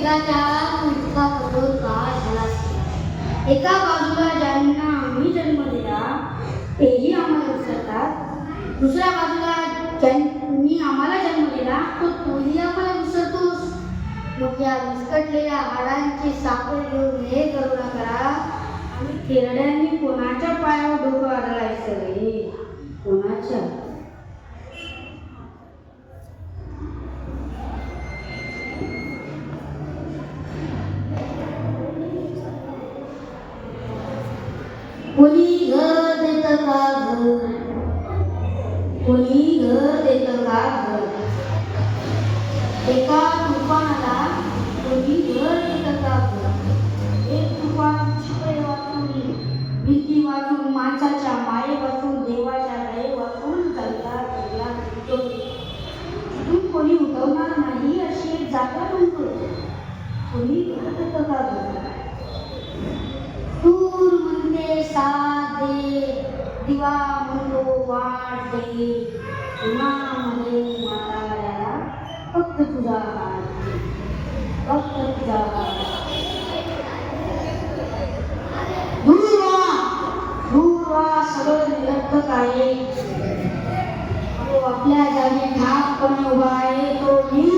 वेगाचा इतका कठोर काळ झाला असतो. एका बाजूला ज्यांना आम्ही जन्म दिला तेही आम्हाला विसरतात, दुसऱ्या बाजूला ज्यांनी आम्हाला जन्म दिला तोही आम्हाला विसरतोस. मग या विस्कटलेल्या हाडांची साखर घेऊन हे करुणा करा, आम्ही खेरड्यांनी कोणाच्या पायावर डोकं आदळायचं रे, कोणाच्या? कोणी घर देतं का घर, कोणी घर देतं का घर, एका तुफानाला कोणी घर देतं का घर. एक तुफान शिपळे वाचून, भीती वाचून, माणसाच्या मायेपासून, देवाच्या दयेपासून चालता चालला म्हणतो, तिथून कोणी उठवणार नाही अशी एक जागा म्हणतो. कोणी घर देतं का घर. दूर म्हणते साथ दे, दिवा म्हणतो वाट दे, उन्हामध्ये म्हाताऱ्याला फक्त तुझा हात, फक्त तुझा हात. दूर वा सगळं निरर्थक आहे. तो आपल्या जागी ठामपणे उभा आहे, तो मी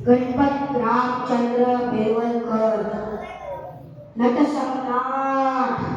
गणपत रामचंद्र बेलवलकर, नटसम्राट.